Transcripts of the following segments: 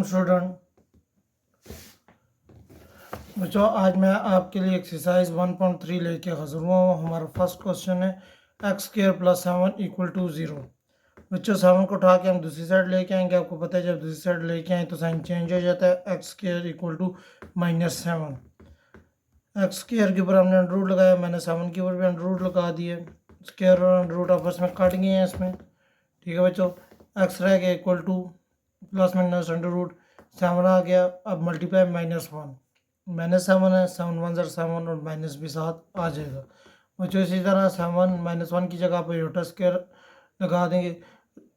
Student. बच्चों आज मैं आपके लिए एक्सरसाइज 1.3 लेके हाजिर हुआ हूँ। हमारा फर्स्ट क्वेश्चन है x square plus 7 equal to 0। बच्चों 7 को उठा के हम दूसरी साइड लेके आएंगे। आपको पता है जब दूसरी साइड लेके आए तो साइन चेंज हो जाता है। X square equal to -7। X square के ऊपर हमने अंडर रूट लगाया, मैंने 7 के ऊपर भी अंडर रूट लगा दिए। स्क्र और अंडर रूट आपस में कट गए हैं इसमें, ठीक है बच्चों। एक्स रह गया equal to plus minus under root 7 आ गया। अब मल्टीप्लाई -1 -7 है, 7 1 7 और माइनस भी साथ आ जाएगा बच्चों। इसी तरह 7 -1 की जगह पर योटा स्क्वायर लगा देंगे।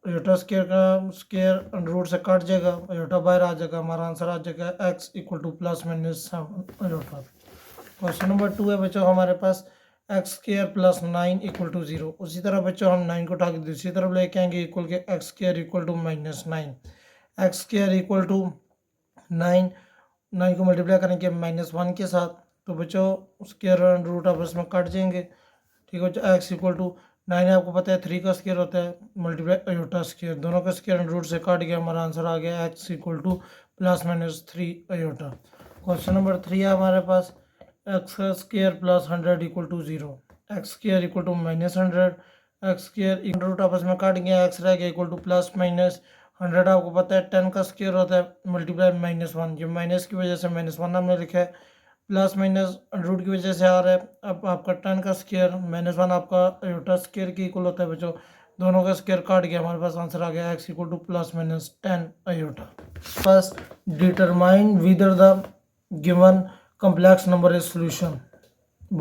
योटा स्क्वायर का स्क्वायर अंडर रूट से कट जाएगा, योटा बाहर आ जाएगा। हमारा आंसर आ जाएगा x equal to plus minus 7 iota. Question number 2 है बच्चों हमारे पास x square plus 9 equal to 0। उसी तरह बच्चों हम 9 को उठा के दूसरी तरफ लेके आएंगे इक्वल के x square equal to -9। X square equal to 9 को मल्टीप्लाई करेंगे -1 के साथ, तो बच्चों स्क्वायर और अंडर रूट आपस में कट जाएंगे, ठीक है बच्चों। एक्स इक्वल टू 9 आपको पता है 3 का स्क्वायर होता है, मल्टीप्लाई अयोटा स्क्वायर, दोनों का स्क्वायर अंडर रूट से कट गया। हमारा आंसर आ गया x equal to plus minus 3 iota. Question number 3 है हमारे पास x square plus 100 equal to 0। X square equal to -100, x square under root आपस में कट गया, एक्स रह गया इक्वल टू प्लस माइनस 100। आपको पता है 10 का स्क्वायर होता है मल्टीप्लाई -1, ये माइनस की वजह से -1 हमने लिखा है, प्लस माइनस रूट की वजह से आ रहा है। अब आपका 10 का स्क्वायर -1 आपका अयोटा स्क्वायर के इक्वल होता है बच्चों, दोनों का स्क्वायर काट गया। हमारे पास आंसर आ गया x equal to plus minus 10 iota. First determine whether the given complex number is solution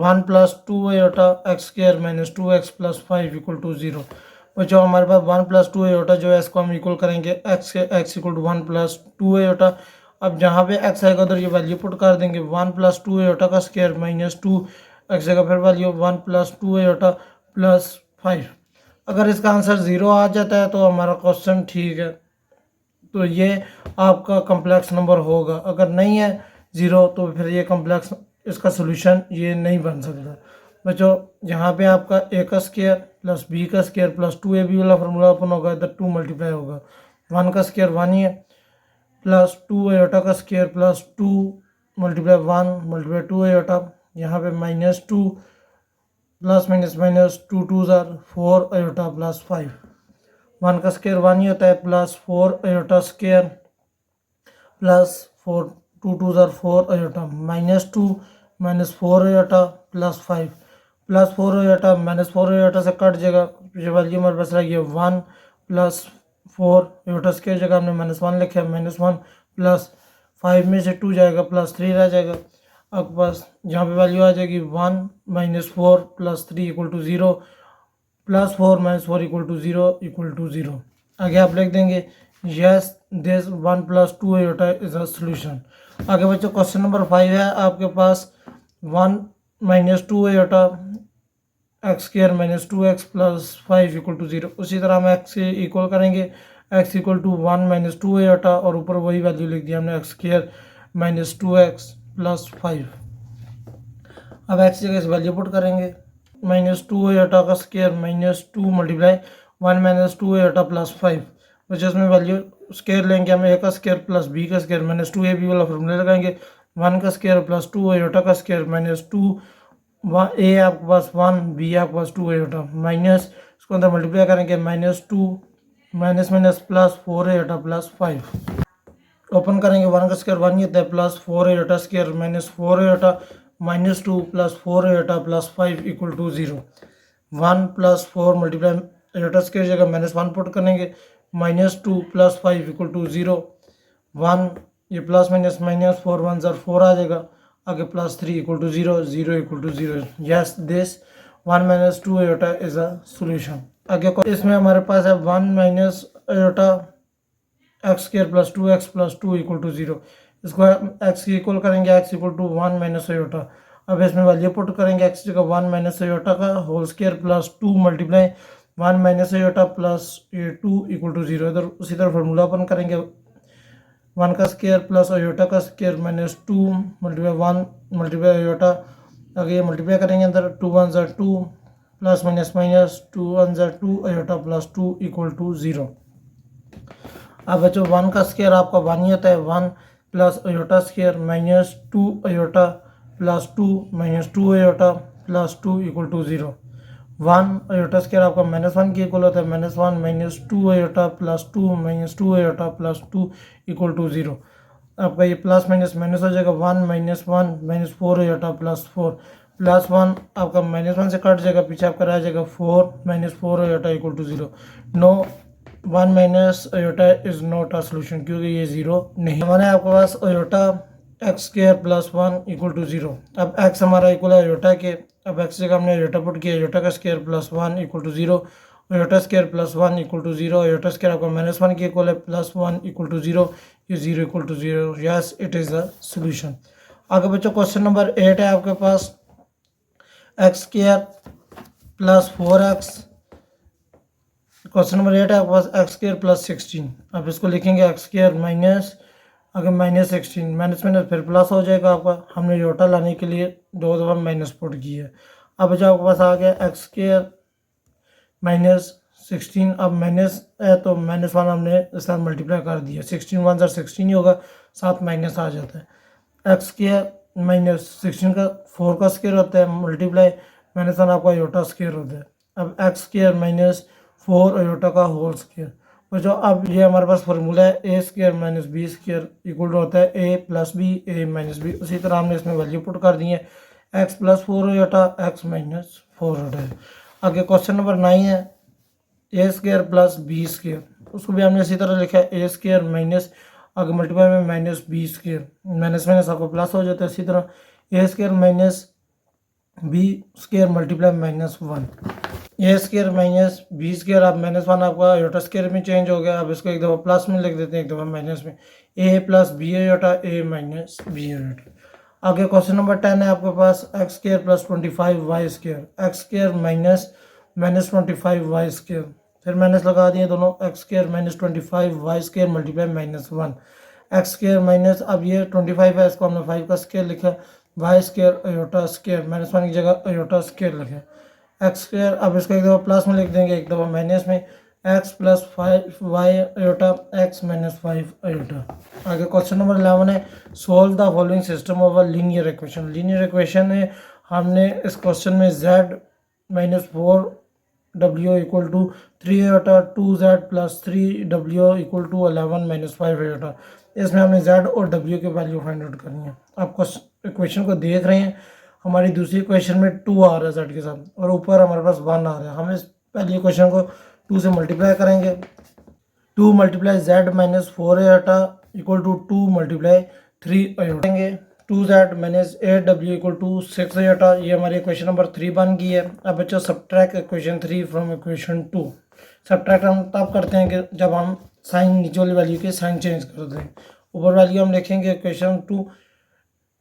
1 plus 2 iota x square minus 2x plus 5 equal to 0। बच्चों हमारे पास 1 plus 2 iota जो है इसको हम इक्वल करेंगे x equal to 1 plus 2 iota। अब जहाँ पे x आएगा उधर ये वैल्यू पुट कर देंगे 1 plus 2 iota का स्क्वायर माइनस 2 x आएगा, फिर वैल्यू 1 plus 2 iota प्लस 5। अगर इसका आंसर 0 आ जाता है तो हमारा क्वेश्चन ठीक है, तो ये आपका कम्प्लेक्स नंबर होगा। अगर नहीं है 0 तो फिर ये कम्प्लेक्स इसका सोल्यूशन ये नहीं बन सकता बच्चों। यहाँ पे आपका a का स्क्वायर प्लस b का स्क्वायर प्लस 2ab वाला फार्मूला ओपन होगा, इधर 2 मल्टीप्लाई होगा। 1 का स्क्वायर 1 ही है, प्लस 2 आयोटा का square plus 2 multiply 1 multiply 2 iota, यहाँ पे -2 प्लस माइनस 2 2 4 आयोटा प्लस 5। 1 का स्क्वायर 1 ही होता है, plus 4 iota square plus 4 2 2 4 iota -2 -4 iota plus 5, plus 4 iota -4 iota से कट जाएगा। ये वैल्यू हमारे पास रहेगी 1 प्लस 4 आयोटा स्क्वायर जगह हमने -1 लिखा है, -1 प्लस 5 में से 2 जाएगा प्लस 3 रह जाएगा। अब बस यहाँ पे वैल्यू आ जाएगी 1 -4 plus 3 equal to 0, plus 4 -4 equal to 0 equal to 0। आगे आप लिख देंगे yes this 1 plus 2 iota is a solution. आगे बच्चों क्वेश्चन नंबर 5 है आपके पास 1 - 2 आयोटा x square minus 2x plus 5 equal to 0। उसी तरह हम एक्स से इक्वल करेंगे, x इक्वल टू 1 - 2 आयोटा और ऊपर वही वैल्यू लिख दिया हमने x square minus 2x plus 5। अब एक्स जगह इस वैल्यू पुट करेंगे, -2 आयोटा का स्क्वायर -2 मल्टीप्लाई 1 - 2 आयोटा प्लस 5, बच्चों इसमें वैल्यू स्क्वायर लेंगे हम, a का स्क्वायर प्लस b का स्क्वायर -2ab वाला फॉर्मूला लगाएंगे। 1 का स्क्वायर प्लस 2 आयोटा का स्क्वायर -2 a आपके पास 1 b आपके पास 2 आयोटा माइनस इसको अंदर मल्टीप्लाई करेंगे -2 minus plus 4 iota plus 5। Open करेंगे 1 का स्क्वायर 1 ही होता है, plus 4 iota square -4 iota -2 plus 4 iota plus 5 equal to 0। 1 plus 4 multiply iota square जगह -1 पुट करेंगे, -2 प्लस 5 इक्वल टू 0। 1 ये प्लस माइनस -4 1 4 आ जाएगा, आगे plus 3 equal to 0 0 equal to 0। Yes this 1 - 2 iota is a solution. आगे इसमें हमारे पास है 1 minus iota x square plus 2x plus 2 equal to 0। इसको एक्स की इक्वल करेंगे, x equal to 1 minus iota. अब इसमें वैल्यू पुट करेंगे, एक्स जगह 1 माइनस आयोटा का whole square plus 2 multiply 1 minus iota plus 2 equal to 0। इधर उसी तरह फार्मूला ओपन करेंगे, 1 का स्क्वायर प्लस आयोटा का स्क्वायर -2 मल्टीप्लाई 1 मल्टीप्लाई आयोटा, आगे ये मल्टीप्लाई करेंगे अंदर 2 1 2 plus minus 2 1 2 iota plus 2 equal to 0। अब बच्चों 1 का स्क्वायर आपका 1 ही होता है, 1 plus iota square minus 2 iota plus 2 minus 2 iota plus 2 equal to 0। 1 iota square आपका -1 के इक्वल होता है, -1 minus 2 iota plus 2 minus 2 iota plus 2 equal to 0। आपका ये प्लस माइनस माइनस हो जाएगा, 1 minus 1 minus 4 iota plus 4 plus 1 आपका -1 से कट जाएगा, पीछे आपका रह जाएगा 4 minus 4 iota equal to 0। No 1 minus iota is not a solution, क्योंकि ये 0 नहीं। हमारे आपके पास iota x square plus 1 equal to 0। अब एक्स हमारा इक्वल है अयोटा के, अब एक्स जगह हमने अयोटा पुट किया, अयोटा का square plus 1 equal to 0, iota square plus 1 equal to 0, iota square आपका -1 के इक्वल है, प्लस 1 इक्वल टू 0, ये 0 equal to 0। Yes, it is the solution. आगे बच्चों क्वेश्चन नंबर 8 है आपके पास, x square plus 4x। Question number 8 है आपके पास एक्स स्क्वायर प्लस 16। अब इसको लिखेंगे एक्स स्क्वायर माइनस, अगर -16 माइनस माइनस फिर प्लस हो जाएगा आपका, हमने योटा लाने के लिए 2 दफ़ा माइनस पुट की है। अब जो आपके पास आ गया एक्स स्क्वायर -16, अब माइनस है तो -1 हमने इस तरह मल्टीप्लाई कर दिया, 16 1 ज़र 16 ही होगा, साथ माइनस आ जाता है। एक्स स्क्वायर -16 का 4 का स्क्वायर होता है, मल्टीप्लाई -1 आपका योटा स्क्वायर होता है। अब एक्स स्क्वायर -4 योटा का होल स्क्वायर। और जो अब ये हमारे पास फार्मूला है, a square minus b square equal to होता है a plus b a minus b. उसी तरह हमने इसमें वैल्यू पुट कर दी है, x plus 4 iota x minus 4 होता है। आगे क्वेश्चन नंबर 9 है, a square plus b square, उसको भी हमने इसी तरह लिखा है, ए स्क्वायर माइनस आगे मल्टीप्लाई में minus b square, minus minus आपको प्लस हो जाता है। इसी तरह a square minus b square multiply -1, a square minus b square, अब -1 आपका योटा स्क्वायर में चेंज हो गया। अब इसको एक दफ़ा प्लस में लिख देते हैं, एक दफ़ा माइनस में, a plus b iota a minus b iota. आगे क्वेश्चन नंबर 10 है आपके पास, x square plus 25 y square, x square minus -25 y square, फिर माइनस लगा दिए दोनों, x square -25 y square multiply -1, x square minus, अब ये 25 है, इसको हमने 5 का स्क्वायर लिखा, वाई स्क्वायर अयोटा स्क्वायर, -1 की जगह अयोटा स्क्वायर लिखा, एक्स स्क्वायर, अब इसको एक दफ़ा प्लस में लिख देंगे, एक दफ़ा माइनस में, x plus 5 y iota x minus 5 iota. आगे क्वेश्चन नंबर 11 है, solve the following system of a linear equation. Linear equation है, हमने इस क्वेश्चन में z -4 w equal to 3 iota 2z plus 3 w equal to 11 -5 iota, इसमें हमने z और w की वैल्यू फाइंड आउट करनी है। आप इक्वेशन को देख रहे हैं, हमारी दूसरी इक्वेशन में 2 आ रहा है z के साथ, और ऊपर हमारे पास 1 आ रहा है। हम इस पहली इक्वेशन को 2 से मल्टीप्लाई करेंगे, 2 multiply z -4 iota equal to 2 multiply 3 iota, 2z minus 8w equal to 6 iota. ये हमारी इक्वेशन नंबर 3 बन गई है। अब बच्चों subtract equation 3 from equation 2। Subtract हम तब करते हैं कि जब हम साइन नीचे वाली वैल्यू के साइन चेंज कर दें। ऊपर वैल्यू हम लिखेंगे equation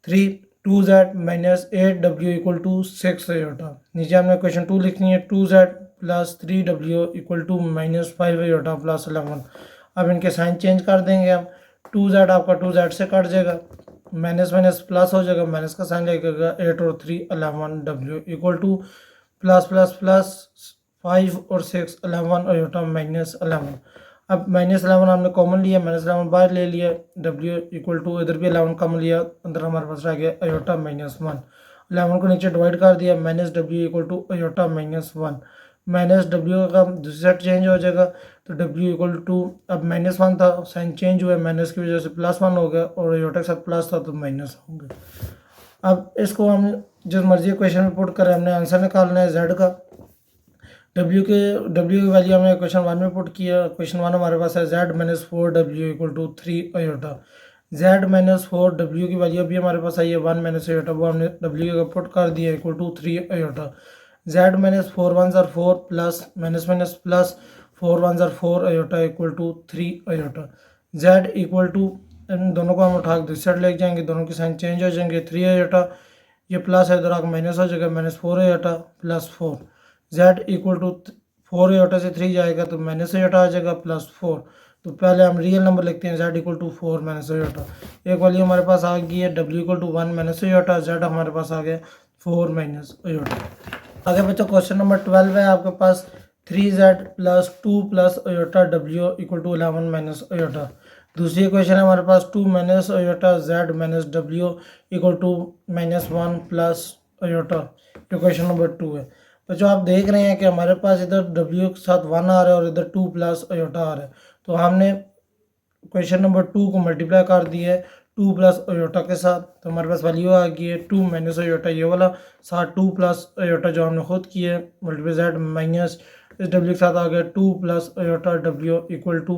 3 2z minus 8w equal to 6 iota. नीचे हमने इक्वेशन 2 लिखनी है, 2z plus 3w equal to -5 iota plus 11। अब इनके साइन चेंज कर देंगे हम, 2z आपका 2z से कट जाएगा, माइनस माइनस प्लस हो जाएगा, माइनस का साइन लगेगा, 8 और 3 11 w equal to plus plus plus 5 और 6 11 अयोटा -11। अब -11 हमने कॉमन लिया, -11 बाहर ले लिया, w इक्वल टू इधर भी 11 कॉमन लिया, अंदर हमारे पास रह गया अयोटा -1। 11 को नीचे डिवाइड कर दिया, -w equal to aorta -1, -w का दूसरी साइड चेंज हो जाएगा तो w इक्वल टू, अब -1 था, साइन चेंज हुआ, माइनस की वजह से +1 हो गया, और अयोटा के साथ प्लस था तो माइनस होंगे। अब इसको हम जिस मर्जी क्वेश्चन में पुट करें, हमने आंसर निकालना है z का। w की वैल्यू हमने क्वेश्चन 1 में पुट किया, क्वेश्चन 1 हमारे पास है z -4w equal to 3 iota. z -4w की वैल्यू अभी हमारे पास आई है 1 अयोटा, वो हमने w का पुट कर दिया इक्वल टू 3 अयोटा। z -4 1 ज़र 4 प्लस माइनस माइनस प्लस 4 1 ज़र 4 iota equal to 3 iota. z equal to, इन दोनों को हम उठा के दूसरी साइड ले जाएंगे, दोनों के साइन चेंज हो जाएंगे, 3 अयोटा, ये प्लस है, इधर आकर माइनस हो जाएगा, -4 iota plus 4। z equal to 4 iota से 3 जाएगा तो माइनस अयोटा आ जाएगा प्लस 4। तो पहले हम रियल नंबर लिखते हैं, z equal to 4 minus iota. एक वैल्यू हमारे पास आ गई है, w equal to 1 minus iota, z हमारे पास आ गया 4 माइनस अयोटा। आगे बच्चों क्वेश्चन नंबर 12 है आपके पास, 3z प्लस 2 प्लस अयोटा डब्ल्यू इक्वल टू 11 माइनस अयोटा। दूसरी इक्वेशन है हमारे पास 2 minus iota z minus W equal to -1 plus iota. Equation number 2 है। तो जो आप देख रहे हैं कि हमारे पास इधर w के साथ 1 आ रहा है और इधर 2 प्लस अयोटा आ रहा है, तो हमने क्वेश्चन नंबर 2 को मल्टीप्लाई कर दिया है 2 प्लस अयोटा के साथ, तो हमारे पास वैल्यू आ गई है 2 माइनस अयोटा ये वाला, साथ 2 प्लस अयोटा जो हमने खुद किया है मल्टीप्लाई जेड माइनस इस डब्ल्यू के साथ आ गया 2 प्लस अयोटा डब्ल्यू equal to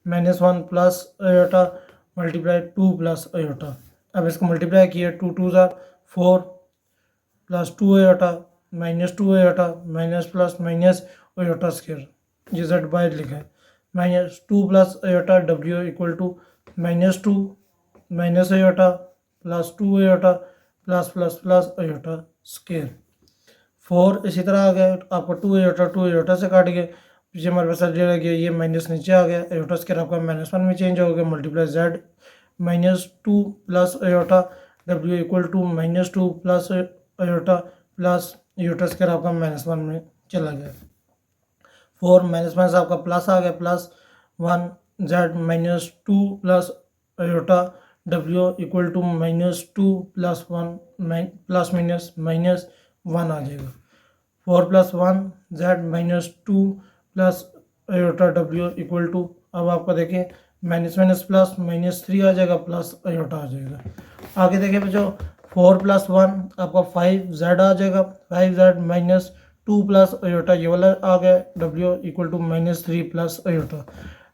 -1 plus iota multiply 2 plus iota. अब इसको मल्टीप्लाई किया 2 2 ज़ा 4 plus 2 iota minus 2 iota minus plus minus iota square, ये जेड बाहर लिखा है, -2 प्लस अयोटा डब्ल्यू equal to -2 minus iota plus 2 iota plus plus plus iota square 4। इसी तरह आ गया आपका 2 अयोटा से काट गया, पीछे हमारे पास रह गया, ये माइनस नीचे आ गया, अयोटा स्क्वायर आपका -1 में चेंज हो गया मल्टीप्लाई जेड -2 प्लस अयोटा डब्ल्यू equal to -2 plus iota plus iota square आपका -1 में चला गया। 4 माइनस आपका प्लस आ गया +1 जेड -2 प्लस अयोटा डब्ल्यू equal to -2 plus 1 plus minus 1 आ जाएगा। 4 + 1 जेड -2 प्लस अयोटा डब्ल्यू इक्वल टू, अब आपको देखें माइनस प्लस -3 आ जाएगा प्लस अयोटा आ जाएगा। आगे देखें बच्चों 4 + 1 आपका 5 जेड आ जाएगा, 5 जेड -2 प्लस अयोटा ये वाला आ गया डब्ल्यू equal to -3 plus iota.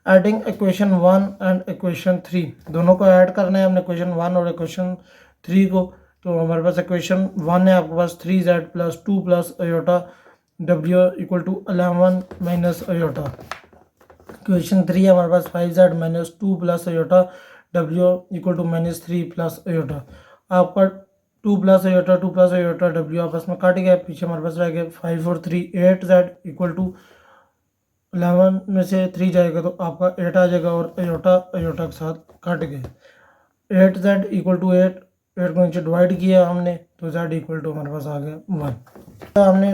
Adding equation 1 and equation 3 दोनों को ऐड करना है हमने इक्वेशन 1 और इक्वेशन 3 को, तो हमारे पास इक्वेशन 1 है आपके पास 3z प्लस 2 प्लस अयोटा डब्ल्यू equal to 11 minus iota. Equation 3 है हमारे पास 5z -2 प्लस अयोटा डब्ल्यू इक्वल टू -3 प्लस अयोटा। आपका 2 प्लस अयोटा डब्ल्यू आपस में काट गया, पीछे हमारे पास रह गया 5 और 3 8z इक्वल टू 11 में से 3 जाएगा तो आपका 8 आ जाएगा और अयोटा के साथ कट गए। 8z इक्वल टू 8 को नीचे डिवाइड किया हमने तो z इक्वल टू हमारे पास आ गया 1। तो हमने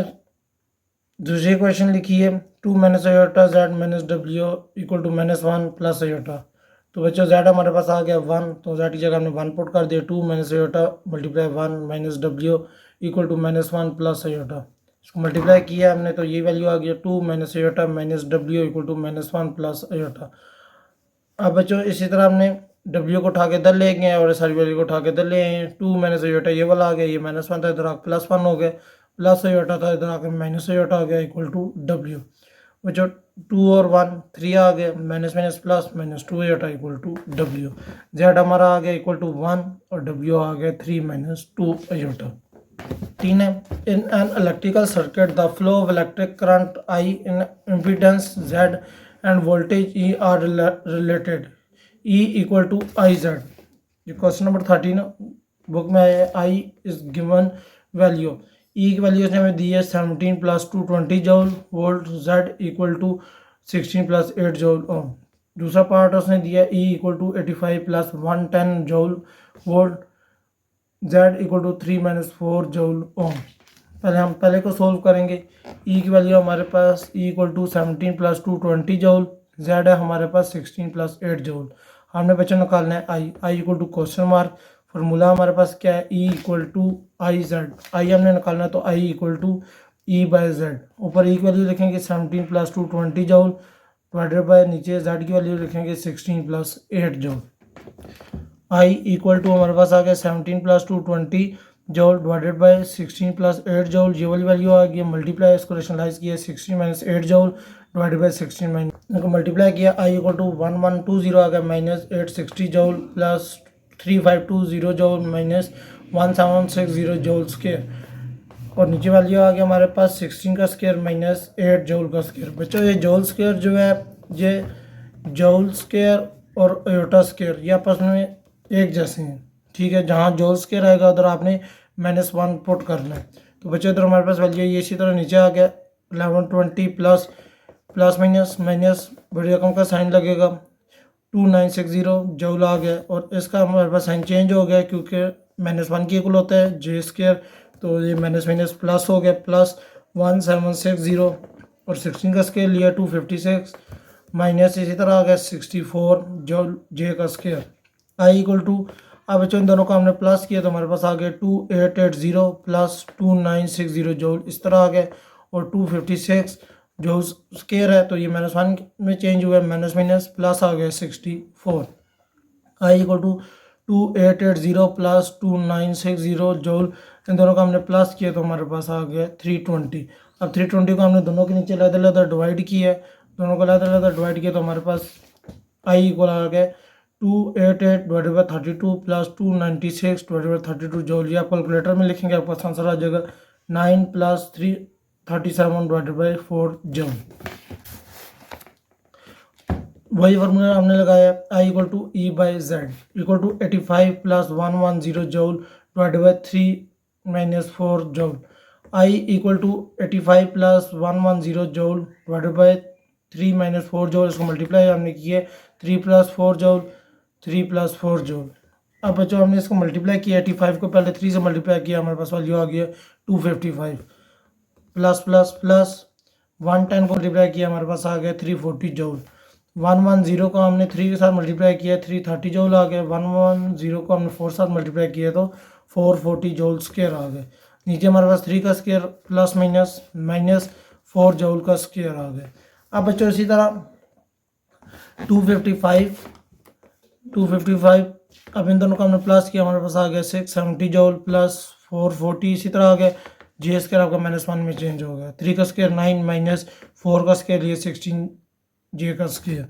दूसरी क्वेश्चन लिखी है 2 minus iota z minus W equal to -1 plus iota. तो बच्चों z हमारे पास आ गया 1, तो z की जगह हमने 1 पुट कर दिया, 2 minus iota multiply 1 minus W equal to -1 plus iota. इसको मल्टीप्लाई किया हमने तो ये वैल्यू आ गया 2 minus iota minus W equal to -1 plus iota. अब बच्चों इसी तरह हमने डब्ल्यू को उठा के इधर ले गए और सारी वैल्यू को उठा के इधर ले आए। 2 माइनस अयोटा ये वाला आ गया, ये -1 था इधर आकर +1 हो गया, प्लस अयोटा था इधर आकर माइनस अयोटा आ गया इक्वल टू डब्ल्यू। बच्चों 2 और 1 3 आ गया, minus minus plus -2 iota equal to W. Z हमारा आ गया इक्वल टू 1 और डब्ल्यू आ गया 3 - 2 अयोटा। 3 है in an electrical circuit the flow of electric current I in impedance Z and voltage E are related E equal to I Z. ये question number 13 book में आया। I is given value, E की value उसने हमें दी है 17 + 2 20 joule volt, z equal to 16 + 8 joule ohm. दूसरा part उसने दिया E equal to 85 + 110 joule volt, z equal to 3 - 4 joule ohm. हम पहले को सोल्व करेंगे। ई की वैल्यू हमारे पास E equal to 17 + 2 20 joule, z है हमारे पास 16 + 8 जूल। हमने बच्चों निकालना है I equal to question mark, formula हमारे पास क्या है E equal to I z. I हमने निकालना है तो I equal to E by z. ऊपर ई की वैल्यू लिखेंगे 17 + 2 20 जूल डिवाइडेड बाय नीचे जेड की वैल्यू लिखेंगे 16 + 8 जूल। आई इक्वल टू हमारे पास आ गया 17 + 2 20 जूल डिवाइडेड बाय 16 + 8 जूल, ये वाली वैल्यू आ गई। मल्टीप्लाई इसको रेशनलाइज किया 16 - 8 जूल डिवाइडेड बाय 16 इनको मल्टीप्लाई किया, आई इक्वल टू 1120 आ गया -860 joule plus 3520 joule -1760 joule square, और नीचे वैल्यू आ गया हमारे पास 16 का स्क्वायर -8 जूल का स्क्वायर। बच्चों ये जूल स्क्वायर जो है ये जूल स्क्वायर और अयोटा स्क्वायर ये आपस में एक जैसे हैं, ठीक है। जहाँ जूल स्क्वायर आएगा उधर आपने -1 पुट करना है। तो बच्चों इधर हमारे पास वैल्यू ये इसी तरह नीचे आ गया 1120 प्लस माइनस बड़ी रकम का साइन लगेगा 2960 जूल आ गया, और इसका हमारे पास साइन चेंज हो गया क्योंकि -1 की इक्वल होता है जे स्क्वायर, तो ये माइनस प्लस हो गया +1760 और 16 का स्केयर लिया 256 माइनस इसी तरह आ गया 64 जूल जे का स्केयर आई इक्वल टू। अब बच्चों इन दोनों को हमने प्लस किया तो हमारे पास आ गया 2880 प्लस 2960 जूल इस तरह आ गया और 256 जो स्केयर है तो ये -1 में चेंज हुआ है माइनस माइनस प्लस आ गया 64 आई इक्वल टू 2880 प्लस 2960 जूल इन दोनों का हमने प्लस किया तो हमारे पास आ गया 320। अब 320 को हमने दोनों के नीचे लहदा डिवाइड किया है दोनों को लहदा डिवाइड किया तो हमारे पास आई इक्वल आ गया 288 divided by 32 plus 296 divided by 32 joule. ये आप कैलकुलेटर में लिखेंगे आपका आंसर आ जाएगा 9 प्लस 337 डिवाइडेड बाई 4 जूल। वही फार्मूला हमने लगाया I equal to E by z equal to 85 plus 110 joule divided by 3 minus 4 joule. I equal to 85 plus 110 joule divided by 3 minus 4 joule इसको मल्टीप्लाई हमने किया 3 प्लस 4 जूल 3 प्लस 4 जूल। अब बच्चों हमने इसको मल्टीप्लाई किया 85 को पहले 3 से मल्टीप्लाई किया हमारे पास वैल्यू आ गया 255 प्लस प्लस प्लस 110 को मल्टीप्लाई किया हमारे पास आ गया 340 जूल। 110 को हमने 3 के साथ मल्टीप्लाई किया 330 जूल आ गया 110 को हमने 4 के साथ मल्टीप्लाई किया तो 440 जूल स्केयर आ गए। नीचे हमारे पास 3 का square plus minus minus 4 joule का स्केयर आ गया। अब बच्चों इसी तरह 255 अब इन दोनों को हमने प्लस किया हमारे पास आ गया 670 जूल प्लस 440 इसी तरह आ गया जे स्केयर आपका -1 में चेंज हो गया 3 का स्केयर 9 माइनस 4 का स्केयर ये 16 जे का square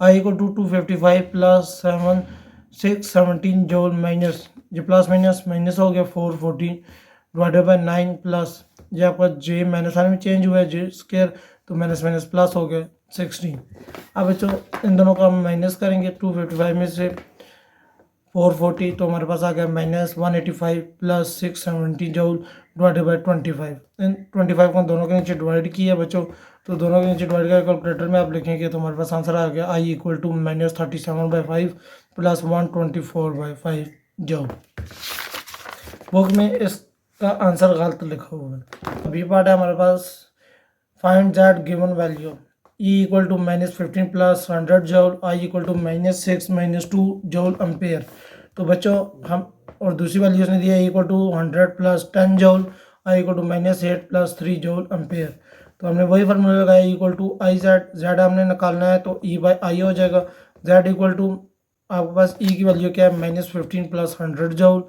I equal to 255 plus 617 joule minus ये प्लस माइनस माइनस हो गया 414 डिवाइडेड बाई 9 प्लस ये आपका जे -1 में चेंज हुआ है जे स्केयर तो माइनस माइनस प्लस हो गया 16। अब बच्चों इन दोनों को हम माइनस करेंगे 255 में से 440 तो हमारे पास आ गया -185 प्लस 670 जूल डिवाइडेड बाई 25 इन 25 को दोनों के नीचे डिवाइड किया बच्चों तो दोनों के नीचे डिवाइड करके कैलकुलेटर में आप लिखेंगे तो हमारे पास आंसर आ गया I equal to -37/5 plus 124/5 joule. Book में इसका आंसर गलत लिखा हुआ है। अभी पार्ट है हमारे पास find that given value E equal to -15 plus 100 joule I equal to -6 -2 joule ampere. तो बच्चों हम और दूसरी वैल्यू उसने दिया equal to 100 plus 10 joule I equal to -8 plus 3 joule ampere. तो हमने वही फार्मूला लगाया इक्वल टू आई जेड हमने निकालना है तो ई बाई आई हो जाएगा जेड इक्वल टू आपके पास ई की वैल्यू क्या है -15 plus 100 joule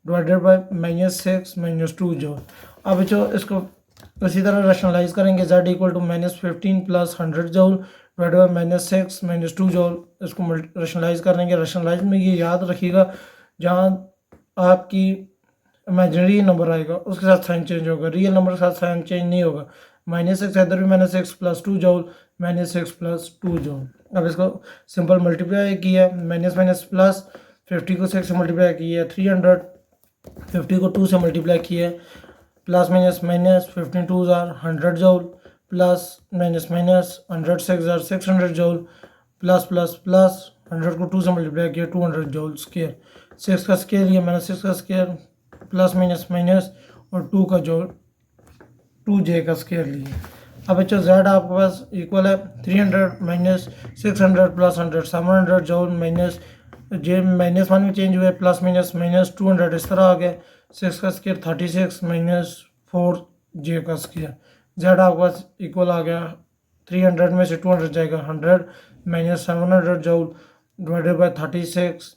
divided by -6 -2 joule. अब बच्चों इसको इसी तरह रैशनलाइज करेंगे z equal to -15 plus 100 joule divided by -6 -2 joule इसको रैशनलाइज करेंगे। रैशनलाइज में ये याद रखिएगा जहाँ आपकी इमेजिनरी नंबर आएगा उसके साथ साइन चेंज होगा रियल नंबर के साथ साइन चेंज नहीं होगा। -6 इधर भी -6 प्लस 2 जूल -6 प्लस 2 जूल। अब इसको सिंपल मल्टीप्लाई किया माइनस माइनस प्लस 50 को 6 से मल्टीप्लाई किया 300 50 को 2 से मल्टीप्लाई किया plus minus minus 15 2 100 joule plus minus minus 100 6 600 joule plus plus plus 100 को 2 से मल्टीप्लाई किया 200 जूल स्केयर 6 का स्केयर लिया मैंने 6 का स्केयर प्लस माइनस माइनस और 2 का जूल 2 जे का स्केयर लिया। अब बच्चों जेड आपके पास इक्वल है 300 माइनस 600 प्लस 100 700 जूल माइनस जे -1 में चेंज हुआ प्लस माइनस माइनस 200 इस तरह आ गया 6 का स्केयर 36 माइनस 4 जे का स्केयर जेड आपके पास इक्वल आ गया 300 में से 200 जाएगा 100 माइनस 700 जूल डिवाइडेड बाई 36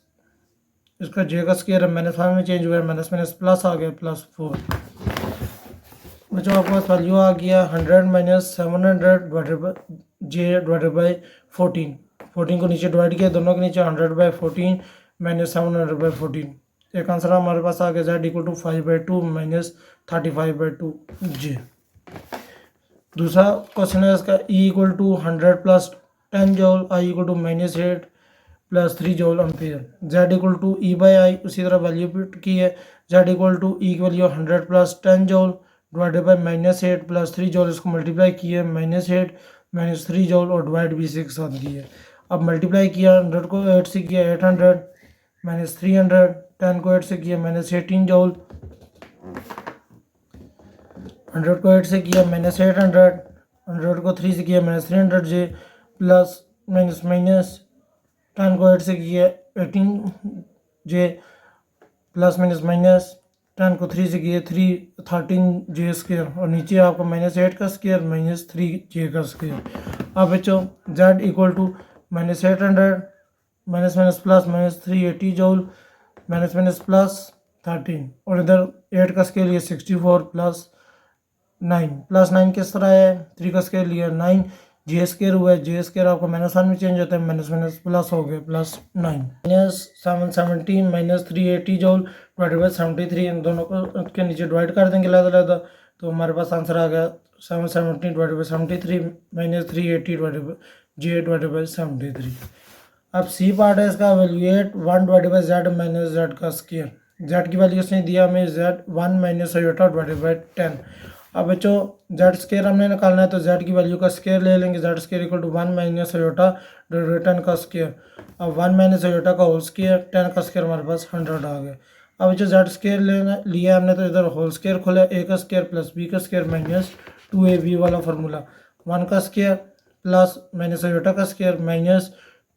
इसका जे का स्केयर है -1 में चेंज हुआ है माइनस माइनस प्लस आ गया +4। बच्चों आपके पास वैल्यू आ गया 100 minus 700 divided by J divided by 14 को नीचे डिवाइड किया दोनों के नीचे 100/14 माइनस 700/14 एक आंसर हमारे पास आ गया z equal to 5/2 minus 35/2 J. दूसरा क्वेश्चन है इसका E equal to 100 plus 10 joule I equal to -8 plus 3 joule ampere z equal to E by I उसी तरह वैल्यू पुट की है z इक्वल टू E की value 100 plus 10 joule divided by -8 plus 3 joule इसको multiply किया -8 minus 3 joule और divide भी 6 के साथ किया। अब मल्टीप्लाई किया 100 को 8 से किया 800 माइनस 300 10 को 8 से किया -18 जूल 100 को 8 से किया -800 100 को 3 से किया -300J प्लस माइनस माइनस 10 को 8 से किया 18J प्लस माइनस माइनस 10 को 3 से किया 13J स्क्वायर और नीचे आपको -8 का स्क्वायर -3J का स्क्वायर। अब बच्चों Z equal to -800 minus minus plus -380 joule minus minus plus 13 और इधर 8 का स्केल लिया 64 प्लस 9 किस तरह है 3 का स्केल लिया 9 J स्केयर हुआ है J स्केयर आपको -1 में चेंज होता है माइनस माइनस प्लस हो गया प्लस 9 -717 -380 जूल डिवाइडेड बाय 73 इन दोनों को के नीचे डिवाइड कर देंगे अलग-अलग तो हमारे पास आंसर आ गया 717 divided by 73 -380 divided by J divided by 73। अब सी पार्ट है इसका valuate 1 divided by Z minus Z का स्क्वायर। Z की वैल्यू उसने दिया हमें Z 1 minus iota divided by 10। अब बच्चों Z स्क्वायर हमने निकालना है तो Z की वैल्यू का स्क्वायर ले लेंगे Z square equal to 1 minus iota divided by 10 का स्क्वायर। अब 1 माइनस आयोटा का होल स्क्वायर 10 का स्क्वायर हमारे पास 100 आ गया। अब जो Z स्क्वायर लेना लिया हमने तो इधर होल स्क्वायर खोला A का स्क्वायर प्लस B का स्क्वायर माइनस 2AB वाला फार्मूला 1 का स्क्वायर प्लस माइनस आयोटा का square minus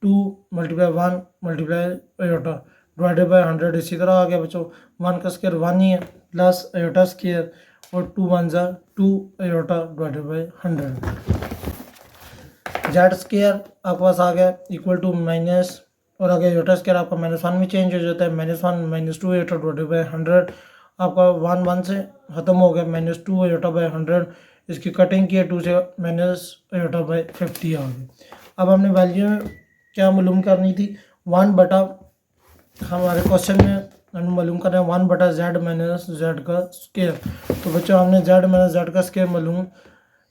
2 multiply 1 multiply iota divided by 100 इसी तरह आ गया बच्चों 1 का स्क्वायर 1 ही है प्लस आयोटा स्क्वायर और 2 1 जा 2 iota divided by 100। Z square आपके पास आ गया इक्वल टू माइनस और आगे आयोटा स्क्वायर आपका -1 में चेंज हो जाता है -1 -2 आयोटा डिवाइडेड बाय 100 आपका 1 1 से ख़त्म हो गया -2 आयोटा बाय 100 इसकी कटिंग की है 2 से माइनस आयोटा बाय 50 आ गई। अब हमने वैल्यू क्या मालूम करनी थी 1 बटा हमारे क्वेश्चन में हमें मालूम करना है 1 बटा Z माइनस Z का स्क्वायर। तो बच्चों हमने Z माइनस Z का स्क्वायर मालूम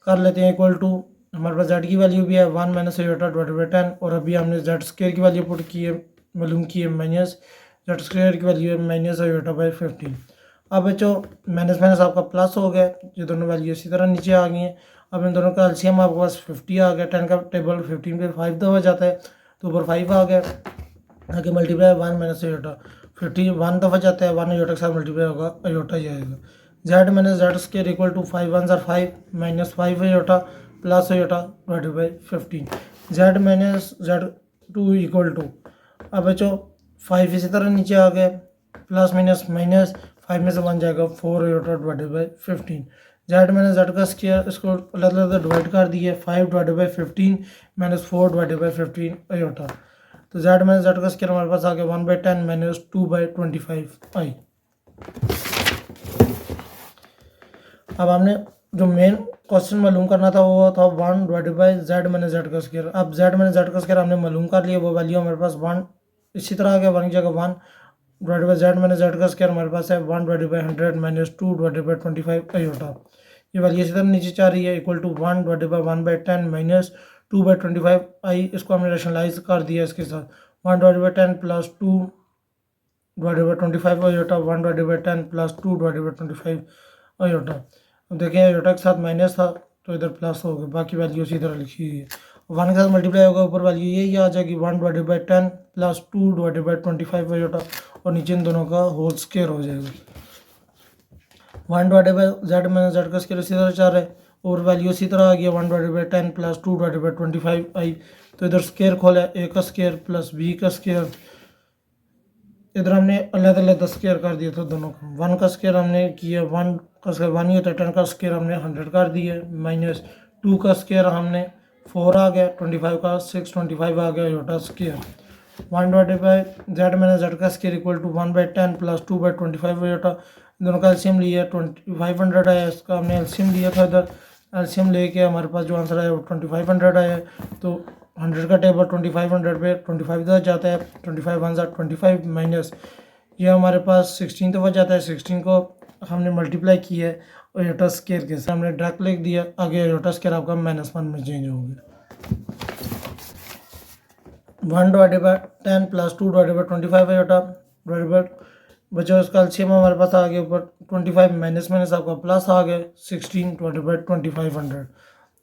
कर लेते हैं इक्वल टू हमारे पास Z की वैल्यू भी है 1 माइनस आयोटा डिवाइडेड बाय 10 और अभी हमने Z स्क्वायर की वैल्यू पुट की है मालूम की है माइनस Z स्क्वायर की वैल्यू है माइनस आयोटा बाय 15। अब बच्चों माइनस माइनस आपका प्लस हो गया ये दोनों वैल्यू इसी तरह नीचे आ गई हैं। अब इन दोनों का एलसीएम आपके पास 50 आ गया 10 का टेबल 15 पे 5 दफा जाता है तो ऊपर 5 आ गया आगे मल्टीप्लाई 1 माइनस आयोटा 51 दफा जाता है 1 आयोटा के साथ मल्टीप्लाई होगा आयोटा ही आएगा। Z minus Z square equal to 5 1 ज़ा 5 minus 5 iota plus iota divided by 15 Z minus Z2 equal to अब बच्चों 5 इसी तरह नीचे आ गया प्लस माइनस माइनस 5 में से 1 जाएगा 4 iota divided by 15। Z minus Z का स्क्वायर इसको अलग अलग डिवाइड कर दिया 5 divided by 15 minus 4 divided by 15 iota तो Z माइनस Z का स्क्वायर हमारे पास आ गया 1/10 माइनस 2/25 आई। अब हमने जो मेन क्वेश्चन मालूम करना था वो था 1 divided by Z minus Z का स्क्वायर। अब Z माइनस Z का स्क्वायर हमने मालूम कर लिया वो वैल्यू हमारे पास 1 इसी तरह आ गया 1 की जगह 1 divided by Z minus Z का स्क्वायर हमारे पास है 1 divided by 100 minus 2 divided by 25 iota ये वैल्यू इसी तरह नीचे जा रही है equal to 1 divided by 1/10 minus 2/25 I. इसको हमने रेशनलाइज कर दिया इसके साथ 1 divided by 10 plus 2 divided by 25 iota 1 divided by 10 plus 2 divided by 25 iota. अब देखें आयोटा के साथ माइनस था तो इधर प्लस हो गया बाकी वैल्यू इसी तरह लिखी हुई है 1 के साथ मल्टीप्लाई होगा ऊपर वैल्यू यही आ जाएगी 1 divided by 10 plus 2 divided by 25 iota और नीचे इन दोनों का होल स्क्वायर हो जाएगा 1 divided by Z minus Z का स्क्वायर इसी तरह चल रहा है और वैल्यू इसी तरह आ गया 1 divided by 10 plus 2 divided by 25 आई। तो इधर स्क्वायर खोला A का स्क्वायर प्लस B का स्क्वायर इधर हमने अलग अलग स्क्वायर कर दिया था दोनों का 1 का स्क्वायर हमने किया 1 का स्क्वायर 1 ही होता है 10 का स्क्वायर हमने 100 कर दिया माइनस 2 का स्क्वायर हमने 4 आ गया 25 का 625 आ गया iota square 1 divided by Z minus Z का square equal to 1/10 plus 2/25 iota दोनों का एलसीएम लिया 2500 आया इसका हमने एलसीएम लिया था इधर एलसीएम लेके हमारे पास जो आंसर आया वो 2500 आया तो 100 का टेबल 2500 पे 25 दफा जाता है 25 1 ज़ा 25 माइनस ये हमारे पास 16 दफा जाता है 16 को हमने मल्टीप्लाई किया है आयोटा स्क्वायर के साथ हमने डायरेक्ट लिख दिया आगे आयोटा स्क्वायर आपका -1 में चेंज हो गया 1 divided by 10 plus 2 divided by 25 iota divided bye बच्चों इसका एलसीएम हमारे पास आ गया ऊपर 25 माइनस माइनस आपका प्लस आ गया 16 डिवाइडेड बाय 2500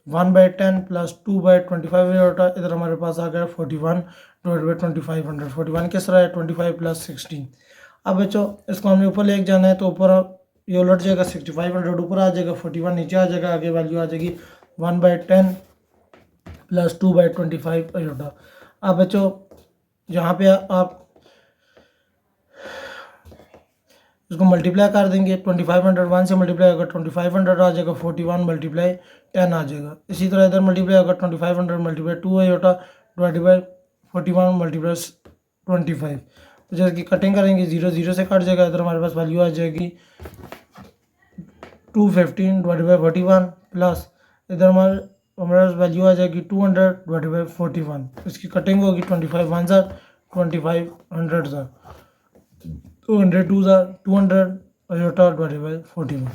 1/10 प्लस 2/25 आयोटा इधर हमारे पास आ गया 41 डिवाइडेड बाय 2500 41 किस तरह है 25 प्लस 16। अब बच्चों इसको हमने ऊपर लेके जाना है तो ऊपर ये उलट जाएगा 6500 ऊपर आ जाएगा 41 नीचे आ जाएगा आगे वैल्यू आ जाएगी 1/10 प्लस 2/25 आयोटा। अब बच्चों यहाँ पे आप इसको मल्टीप्लाई कर देंगे, 2500 1 से मल्टीप्लाई होगा 2500 आ जाएगा, 41 मल्टीप्लाई 10 आ जाएगा। इसी तरह इधर मल्टीप्लाई होगा 2500 multiply 2 iota divided by 41 multiply 25। तो जैसे कि कटिंग करेंगे 0 0 से कट जाएगा, इधर हमारे पास वैल्यू आ जाएगी 215 डिवाइडेड बाई 41 प्लस इधर हमारे पास वैल्यू आ जाएगी 200 डिवाइडेड बाई 41। इसकी कटिंग होगी 25 1 ज़ा 25 100 ज़ा 200 2 ज़ा 200 आयोटा डिवाइडेड बाई 41।